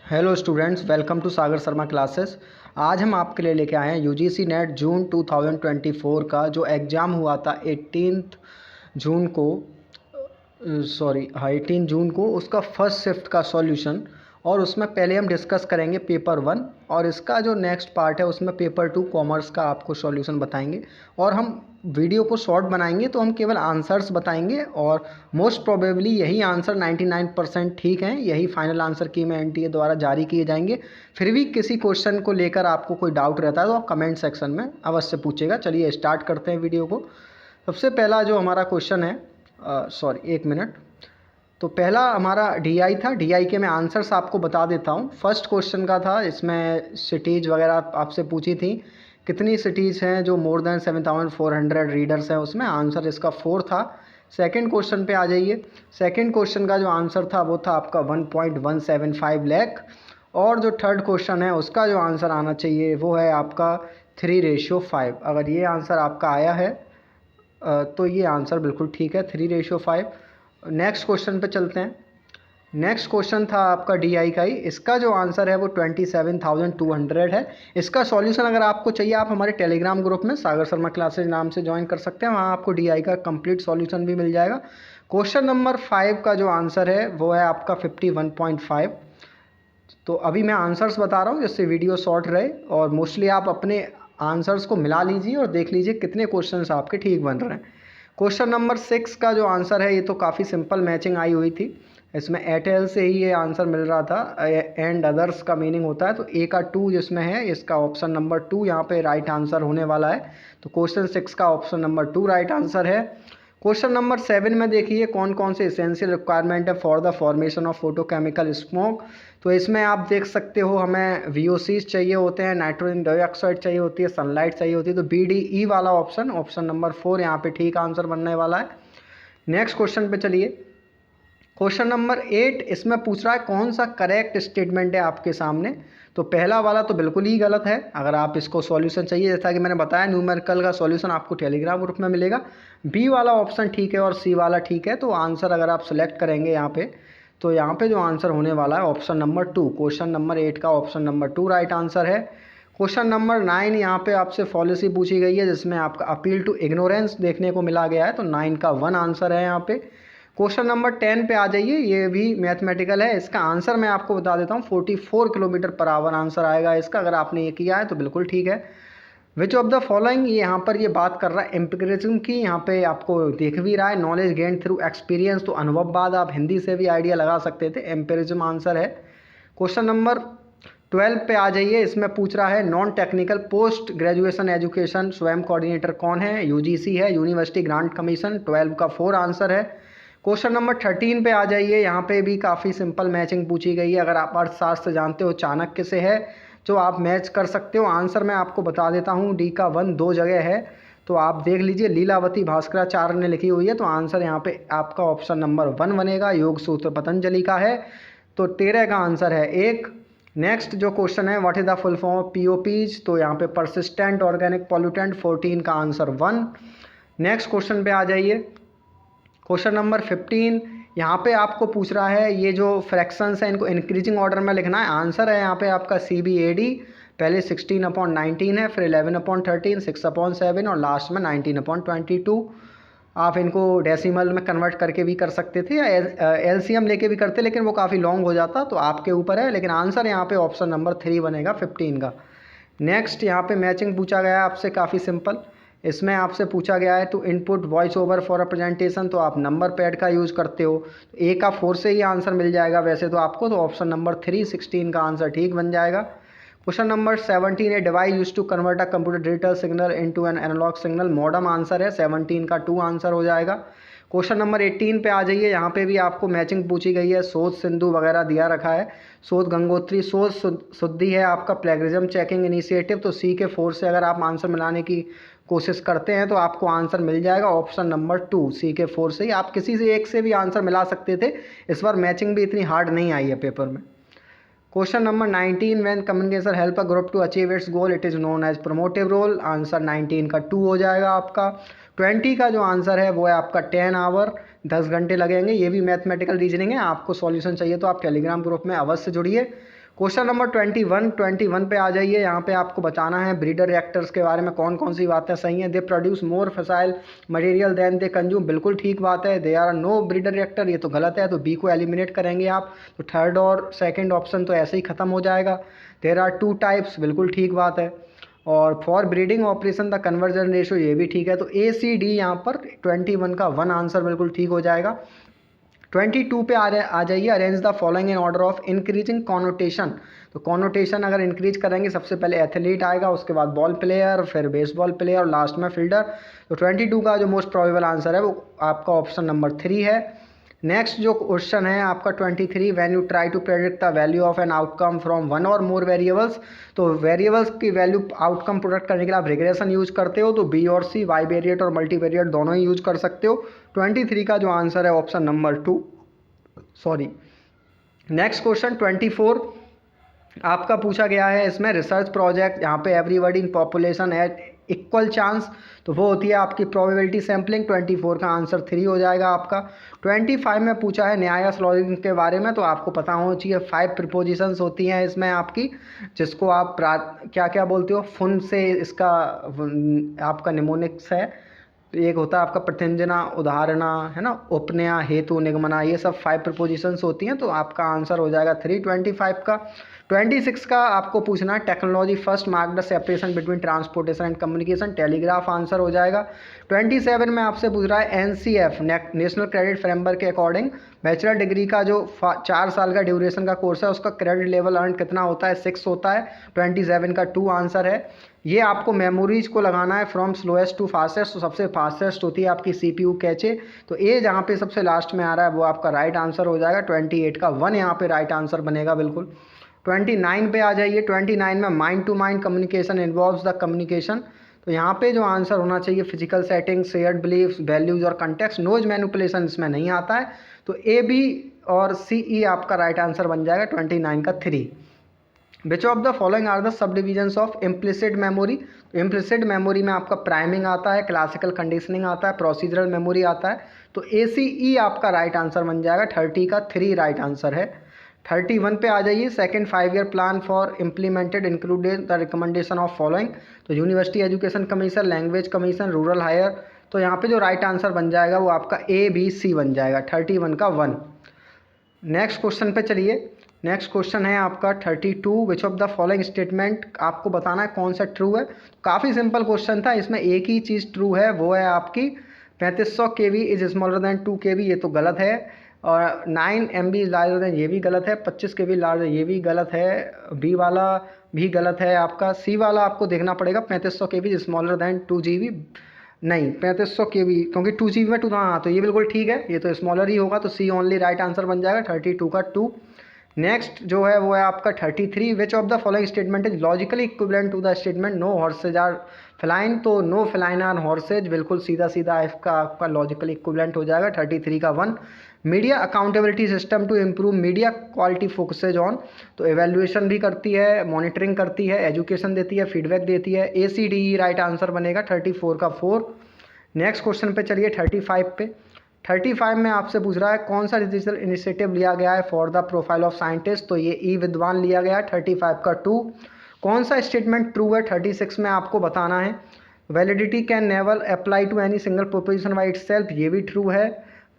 Hello students, welcome to Sagar Sharma classes. आज हम आपके लिए लेके आए हैं यूजीसी नेट जून 2024 का जो एग्ज़ाम हुआ था 18 जून को, 18 जून को उसका फर्स्ट शिफ्ट का सॉल्यूशन। और उसमें पहले हम डिस्कस करेंगे पेपर 1 और इसका जो नेक्स्ट पार्ट है उसमें पेपर 2 कॉमर्स का आपको सॉल्यूशन बताएंगे। और हम वीडियो को शॉर्ट बनाएंगे तो हम केवल आंसर्स बताएंगे और मोस्ट प्रोबेबली यही आंसर 99% ठीक हैं, यही फाइनल आंसर की में एनटीए द्वारा जारी किए जाएंगे। फिर भी किसी क्वेश्चन को लेकर आपको कोई डाउट रहता है तो आप कमेंट सेक्शन में अवश्य पूछेगा। चलिए स्टार्ट करते हैं वीडियो को। सबसे पहला जो हमारा क्वेश्चन है, एक मिनट। तो पहला हमारा डीआई था। डीआई के मैं आंसर्स आपको बता देता हूँ। फर्स्ट क्वेश्चन का था, इसमें सिटीज़ वगैरह आपसे पूछी थी, कितनी सिटीज़ हैं जो मोर देन 7400 रीडर्स हैं, उसमें आंसर इसका 4 था। सेकंड क्वेश्चन पे आ जाइए। सेकंड क्वेश्चन का जो आंसर था वो था आपका 1.175 लाख। और जो थर्ड क्वेश्चन है उसका जो आंसर आना चाहिए वो है आपका 3:5। अगर ये आंसर आपका आया है तो ये आंसर बिल्कुल ठीक है, 3:5। नेक्स्ट क्वेश्चन पे चलते हैं। नेक्स्ट क्वेश्चन था आपका डीआई का ही। इसका जो आंसर है वो 27,200 है। इसका सॉल्यूशन अगर आपको चाहिए आप हमारे टेलीग्राम ग्रुप में सागर शर्मा क्लासेज नाम से ज्वाइन कर सकते हैं, वहाँ आपको डीआई का कंप्लीट सॉल्यूशन भी मिल जाएगा। क्वेश्चन नंबर 5 का जो आंसर है वो है आपका 51.5। तो अभी मैं आंसर्स बता रहा हूँ जिससे वीडियो शॉर्ट रहे और मोस्टली आप अपने आंसर्स को मिला लीजिए और देख लीजिए कितने क्वेश्चंस आपके ठीक बन रहे हैं। क्वेश्चन नंबर 6 का जो आंसर है ये तो काफ़ी सिंपल मैचिंग आई हुई थी। इसमें एयरटेल से ही ये आंसर मिल रहा था। एंड अदर्स का मीनिंग होता है, तो ए का 2 जिसमें है इसका ऑप्शन नंबर 2 यहाँ पे राइट आंसर होने वाला है। तो क्वेश्चन 6 का ऑप्शन नंबर 2 राइट आंसर है। क्वेश्चन नंबर 7 में देखिए कौन कौन से इसेंशियल रिक्वायरमेंट है for the formation of photochemical smoke. तो इसमें आप देख सकते हो हमें वीओसीज चाहिए होते हैं, नाइट्रोजन डाइऑक्साइड चाहिए होती है, सनलाइट चाहिए होती है। तो BDE वाला ऑप्शन नंबर 4 यहाँ पे ठीक आंसर बनने वाला है। नेक्स्ट क्वेश्चन पे चलिए। क्वेश्चन नंबर 8 इसमें पूछ रहा है कौन सा करेक्ट स्टेटमेंट है आपके सामने। तो पहला वाला तो बिल्कुल ही गलत है। अगर आप इसको सॉल्यूशन चाहिए, जैसा कि मैंने बताया न्यूमेरिकल का सॉल्यूशन आपको टेलीग्राम ग्रुप में मिलेगा। बी वाला ऑप्शन ठीक है और सी वाला ठीक है। तो आंसर अगर आप सेलेक्ट करेंगे यहाँ पे, तो यहाँ पे जो आंसर होने वाला है ऑप्शन नंबर 2, क्वेश्चन नंबर 8 का ऑप्शन नंबर 2 राइट आंसर है। क्वेश्चन नंबर 9 यहाँ पे आपसे पॉलिसी पूछी गई है जिसमें आपका अपील टू इग्नोरेंस देखने को मिला गया है। तो 9 का 1 आंसर है यहाँ पे। क्वेश्चन नंबर 10 पे आ जाइए। ये भी मैथमेटिकल है। इसका आंसर मैं आपको बता देता हूँ, 44 किलोमीटर पर आवर आंसर आएगा इसका। अगर आपने ये किया है तो बिल्कुल ठीक है। विच ऑफ द फॉलोइंग, ये यहाँ पर ये बात कर रहा है एम्पिरिज्म की। यहाँ पे आपको देख भी रहा है नॉलेज गेन थ्रू एक्सपीरियंस। तो अनुभव बाद आप हिंदी से भी आइडिया लगा सकते थे, एम्पिरिज्म आंसर है। क्वेश्चन नंबर 12 पे आ जाइए। इसमें पूछ रहा है non technical post graduation education स्वयं कोऑर्डिनेटर कौन है। यूजीसी है, यूनिवर्सिटी ग्रांट कमीशन। 12 का 4 आंसर है। क्वेश्चन नंबर 13 पे आ जाइए। यहाँ पे भी काफ़ी सिंपल मैचिंग पूछी गई है। अगर आप अर्थशास्त्र जानते हो, चाणक्य से है जो आप मैच कर सकते हो। आंसर मैं आपको बता देता हूँ, डी का 1 दो जगह है। तो आप देख लीजिए, लीलावती भास्कराचार्य ने लिखी हुई है। तो आंसर यहाँ पे आपका ऑप्शन नंबर 1 बनेगा। योग सूत्र पतंजलि का है। तो 13 का आंसर है 1। नेक्स्ट जो क्वेश्चन है, what is the full form of POPs. तो यहाँ पे परसिस्टेंट ऑर्गेनिक पॉल्यूटेंट। 14 का आंसर 1। नेक्स्ट क्वेश्चन पे आ जाइए। क्वेश्चन नंबर 15 यहाँ पे आपको पूछ रहा है ये जो फ्रैक्शंस हैं इनको इंक्रीजिंग ऑर्डर में लिखना है। आंसर है यहाँ पे आपका CBAD। पहले 16/19 है, फिर 11/13, 6/7 और लास्ट में 19/22। आप इनको डेसिमल में कन्वर्ट करके भी कर सकते थे या LCM लेके भी करते, लेकिन वो काफ़ी लॉन्ग हो जाता, तो आपके ऊपर है। लेकिन आंसर यहाँ पे ऑप्शन नंबर 3 बनेगा 15 का। नेक्स्ट यहाँ पे मैचिंग पूछा गया है आपसे, काफ़ी सिंपल। इसमें आपसे पूछा गया है to input voice over for a presentation. तो आप नंबर पैड का यूज़ करते हो, तो ए का 4 से ही आंसर मिल जाएगा वैसे तो आपको। तो ऑप्शन नंबर 3 16 का आंसर ठीक बन जाएगा। क्वेश्चन नंबर 17 है device use to convert a computer digital signal into an analogue signal. Modem answer है, 17 का 2 आंसर हो जाएगा। क्वेश्चन नंबर 18 पे आ जाइए। यहाँ पे भी आपको मैचिंग पूछी गई है, शोध सिंधु वगैरह दिया रखा है। शोध गंगोत्री, शोध शुद्धि है आपका प्लेगरिज्म चेकिंग इनिशिएटिव। तो C के 4 से अगर आप आंसर मिलाने की कोशिश करते हैं तो आपको आंसर मिल जाएगा ऑप्शन नंबर 2, C के 4 से ही। आप किसी से एक से भी आंसर मिला सकते थे। इस बार मैचिंग भी इतनी हार्ड नहीं आई है पेपर में। Question number 19 when communication help a group to achieve its goal it is known as promotive role. Answer 19 का 2 हो जाएगा आपका। 20 का जो आंसर है वो है आपका 10 आवर, 10 घंटे लगेंगे। ये भी मैथमेटिकल रीजनिंग है। आपको सॉल्यूशन चाहिए तो आप टेलीग्राम ग्रुप में अवश्य जुड़िए। क्वेश्चन नंबर 21 पे आ जाइए। यहाँ पे आपको बताना है ब्रीडर रिएक्टर्स के बारे में कौन कौन सी बातें सही हैं। They produce more fissile material than they consume, बिल्कुल ठीक बात है। They are no breeder reactor, ये तो गलत है, तो बी को एलिमिनेट करेंगे आप, तो थर्ड और सेकंड ऑप्शन तो ऐसे ही ख़त्म हो जाएगा। देर आर टू टाइप्स, बिल्कुल ठीक बात है। और for breeding operation the conversion ratio, ये भी ठीक है। तो ए सी डी यहाँ पर 21 का 1 आंसर बिल्कुल ठीक हो जाएगा। 22 पे आ जाइए। Arrange the following in order of increasing connotation. तो कॉनोटेशन अगर इंक्रीज करेंगे, सबसे पहले एथलीट आएगा, उसके बाद बॉल प्लेयर, फिर बेसबॉल प्लेयर और लास्ट में फील्डर। तो 22 का जो मोस्ट प्रोबेबल आंसर है वो आपका ऑप्शन नंबर 3 है। नेक्स्ट जो क्वेश्चन है आपका 23, when you try to predict the value of an outcome from one or more variables. तो वेरिएबल्स की वैल्यू आउटकम प्रोडक्ट करने के लिए आप रिग्रेशन यूज करते हो, तो बी और सी, वाई वेरिएट और मल्टी वेरिएट दोनों ही यूज कर सकते हो। 23 का जो आंसर है option number 2, sorry. Next question 24 आपका पूछा गया है, इसमें रिसर्च प्रोजेक्ट, यहाँ पे everybody in population at equal chance, तो वो होती है आपकी प्रोबेबिलिटी सैम्पलिंग। 24 का आंसर 3 हो जाएगा आपका। 25 में पूछा है न्यायस लॉजिक के बारे में, तो आपको पता होना चाहिए 5 प्रिपोजिशंस होती हैं इसमें आपकी, जिसको आप क्या क्या बोलते हो, फुन से इसका आपका निमोनिक्स है। तो एक होता है आपका प्रत्यंजना, उदाहरणा, है ना, उपनया, हेतु, निगमना, ये सब 5 प्रपोजिशंस होती हैं, तो आपका आंसर हो जाएगा 325 का। 26 का आपको पूछना है, technology first mark the separation between transportation and communication, telegraph answer हो जाएगा। 27 में आपसे पूछ रहा है NCF नेशनल क्रेडिट फ्रेमवर्क के अकॉर्डिंग बैचलर डिग्री का जो 4 साल का ड्यूरेशन का कोर्स है, उसका क्रेडिट लेवल अर्न कितना होता है, 6 होता है। 27 का 2 आंसर है। ये आपको मेमोरीज को लगाना है फ्रॉम स्लोएस्ट टू फास्टेस्ट, तो सबसे फास्टेस्ट होती है आपकी CPU कैचे, तो ए जहाँ पे सबसे लास्ट में आ रहा है वो आपका राइट आंसर हो जाएगा। 28 का 1 यहाँ पे राइट आंसर बनेगा बिल्कुल। 29 पे आ जाइए। 29 में mind to mind communication involves the communication, तो यहाँ पे जो आंसर होना चाहिए physical setting, shared beliefs, values और कंटेक्स्ट, नोज मैनिपुलेशन इसमें नहीं आता है, तो ए, बी और CE आपका राइट आंसर बन जाएगा 29 का 3। Which of the following are the subdivisions of implicit memory. Implicit memory में आपका प्राइमिंग आता है, क्लासिकल कंडीशनिंग आता है, प्रोसीजरल मेमोरी आता है, तो ACE आपका राइट आंसर बन जाएगा। 30 का 3 राइट आंसर है। 31 पे आ जाइए। Second 5 year plan for implemented included the recommendation of following, तो university education commission, language commission, rural higher, तो यहाँ पे जो राइट आंसर बन जाएगा वो आपका ABC बन जाएगा। 31 का 1। नेक्स्ट क्वेश्चन पे चलिए। नेक्स्ट क्वेश्चन है आपका 32, विच ऑफ द फॉलोइंग स्टेटमेंट, आपको बताना है कौन सा ट्रू है। काफ़ी सिंपल क्वेश्चन था, इसमें एक ही चीज़ ट्रू है, वो है आपकी 3500 kV is smaller than 2 kV, ये तो गलत है। और 9 MB इज लार्जर देन, ये भी गलत है। 25 kV लार्जर, ये भी गलत है। बी वाला भी गलत है आपका। सी वाला आपको देखना पड़ेगा, 3500 kV is smaller than 2 GB, नहीं 3500 kV, क्योंकि 2 GB में 2, हाँ तो ये बिल्कुल ठीक है, ये तो स्मॉलर ही होगा, तो सी ओनली राइट आंसर बन जाएगा। 32 का 2। नेक्स्ट जो है वो है आपका 33, which of the following statement is logically equivalent to the statement no horses are flying, तो नो फ्लाइन आर हॉर्सेज बिल्कुल सीधा सीधा इसका आपका लॉजिकली इक्विवेलेंट हो जाएगा। 33 का 1। Media accountability system to improve media quality focuses on, तो एवेल्युएशन भी करती है, मॉनिटरिंग करती है, एजुकेशन देती है, फीडबैक देती है। ACDE राइट आंसर बनेगा। 34 का 4। नेक्स्ट क्वेश्चन पे चलिए 35 पे। 35 में आपसे पूछ रहा है कौन सा डिजिटल इनिशिएटिव लिया गया है for the profile of scientist, तो ये विद्वान लिया गया है। 35 का 2। कौन सा स्टेटमेंट ट्रू है 36 में आपको बताना है। Validity can never apply to any single proposition by itself, ये भी ट्रू है।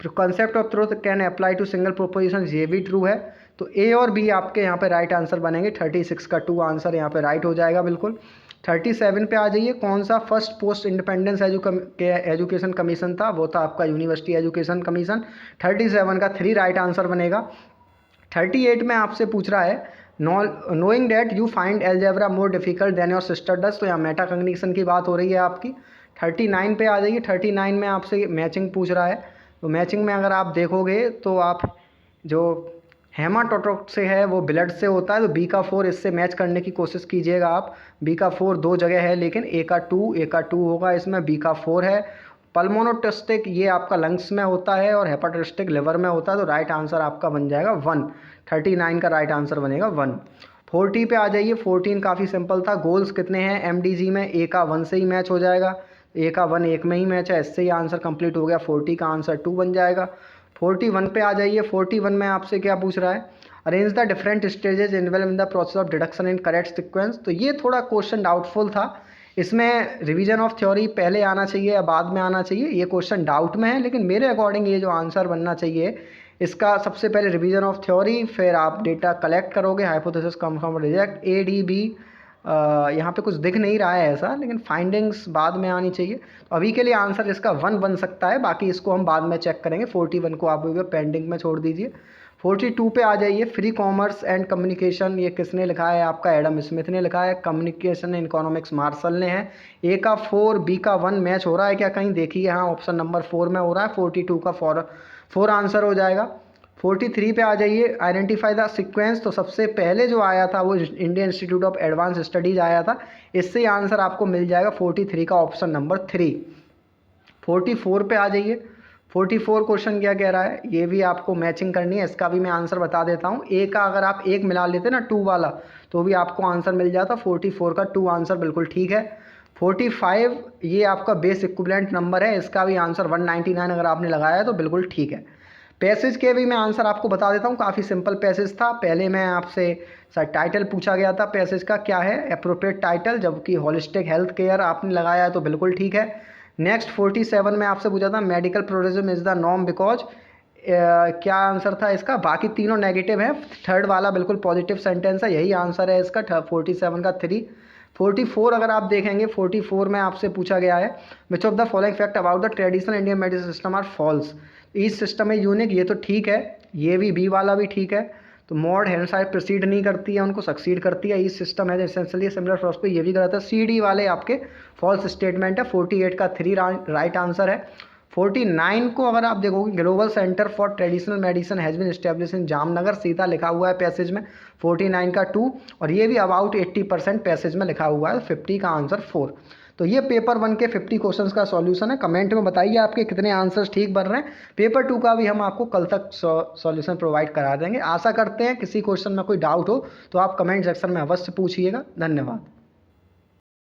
Concept of truth can apply to single proposition, ये भी ट्रू है। तो ए और बी आपके यहाँ पे राइट आंसर बनेंगे। 36 का 2 आंसर यहाँ पे राइट हो जाएगा बिल्कुल। 37 पे आ जाइए। कौन सा first post independence education commission था, वो था आपका यूनिवर्सिटी एजुकेशन कमीशन। 37 का 3 राइट आंसर बनेगा। 38 में आपसे पूछ रहा है knowing that you find algebra more difficult than your sister does, तो यहाँ मेटा कॉग्निशन की बात हो रही है आपकी। 39 पे आ जाइए। 39 में आपसे मैचिंग पूछ रहा है, तो मैचिंग में अगर आप देखोगे तो आप जो हेमाटोट्रोट से है वो ब्लड से होता है, तो बी का 4 इससे मैच करने की कोशिश कीजिएगा आप। बी का 4 2 जगह है, लेकिन ए का 2 होगा इसमें, बी का 4 है। पल्मोनोटिस्टिक ये आपका लंग्स में होता है और हेपाटोस्टिक लिवर में होता है, तो राइट आंसर आपका बन जाएगा 1। 39 का राइट आंसर बनेगा 1। 40 पे आ जाइए। 14 काफ़ी सिंपल था। गोल्स कितने हैं MDG में, ए का 1 से ही मैच हो जाएगा, ए का 1 एक में ही मैच है, इससे ही आंसर कंप्लीट हो गया। 40 का आंसर 2 बन जाएगा। 41 पे आ जाइए। 41 में आपसे क्या पूछ रहा है, arrange the different stages involve in the process of deduction in correct sequence. तो ये थोड़ा क्वेश्चन डाउटफुल था, इसमें रिवीजन ऑफ थ्योरी पहले आना चाहिए या बाद में आना चाहिए, ये क्वेश्चन डाउट में है। लेकिन मेरे अकॉर्डिंग ये जो आंसर बनना चाहिए इसका, सबसे पहले रिवीजन ऑफ थ्योरी, फिर आप डेटा कलेक्ट करोगे, हाइपोथेसिस कंफर्म रिजेक्ट, ADB। यहाँ पे कुछ दिख नहीं रहा है ऐसा, लेकिन फाइंडिंग्स बाद में आनी चाहिए। तो अभी के लिए आंसर इसका 1 बन सकता है, बाकी इसको हम बाद में चेक करेंगे। 41 को आप पेंडिंग में छोड़ दीजिए। 42 पे आ जाइए, फ्री कॉमर्स एंड कम्युनिकेशन, ये किसने लिखा है आपका? एडम स्मिथ ने लिखा है। कम्युनिकेशन एंड इकोनॉमिक्स मार्शल ने है। A का 4 B का 1 मैच हो रहा है क्या कहीं? देखिए हाँ, ऑप्शन नंबर 4 में हो रहा है। 42 का 4 आंसर हो जाएगा। 43 पे आ जाइए, आइडेंटिफाई द सीक्वेंस। तो सबसे पहले जो आया था वो Indian institute of advance studies आया था, इससे आंसर आपको मिल जाएगा 43 का ऑप्शन नंबर 3। 44 पे आ जाइए। 44 क्वेश्चन क्या कह रहा है, ये भी आपको मैचिंग करनी है, इसका भी मैं आंसर बता देता हूँ। A का अगर आप 1 मिला लेते ना 2 वाला, तो भी आपको आंसर मिल जाता। 44 का 2 आंसर बिल्कुल ठीक है। 45 ये आपका बेस इक्विवेलेंट नंबर है, इसका भी आंसर 199 अगर आपने लगाया है तो बिल्कुल ठीक है। पैसेज के भी मैं आंसर आपको बता देता हूँ, काफ़ी सिंपल पैसेज था। पहले मैं आपसे सर टाइटल पूछा गया था पैसेज का क्या है, एप्रोप्रिएट टाइटल, जबकि होलिस्टिक हेल्थ केयर आपने लगाया है तो बिल्कुल ठीक है। नेक्स्ट 47 में आपसे पूछा था मेडिकल प्रोजेजम इज़ द नॉर्म बिकॉज, क्या आंसर था इसका? बाकी तीनों नेगेटिव है, थर्ड वाला बिल्कुल पॉजिटिव सेंटेंस है, यही आंसर है इसका 47 का 3। 44 अगर आप देखेंगे, 44 में आपसे पूछा गया है which of the following fact about the traditional Indian medicine system are false. Each system है यूनिक, ये तो ठीक है, ये भी B वाला भी ठीक है। तो मॉड हैंडसाइड प्रोसीड नहीं करती है, उनको सक्सीड करती है। ईच सिस्टम है एसेंशियली सिमिलर प्रोस्पेक्ट, ये भी गलत है। CD वाले आपके फॉल्स स्टेटमेंट है। 48 का 3 राइट आंसर है। 49 को अगर आप देखोगे, global centre for traditional medicine has been establish in Jamnagar, सीधा लिखा हुआ है पैसेज में। 49 का 2, और ये भी अबाउट 80% पैसेज में लिखा हुआ है। 50 का आंसर 4। तो ये पेपर 1 के 50 क्वेश्चंस का सॉल्यूशन है। कमेंट में बताइए आपके कितने आंसर्स ठीक बन रहे हैं। पेपर 2 का भी हम आपको कल तक सॉल्यूशन प्रोवाइड करा देंगे। आशा करते हैं किसी क्वेश्चन में कोई डाउट हो तो आप कमेंट सेक्शन में अवश्य पूछिएगा। धन्यवाद।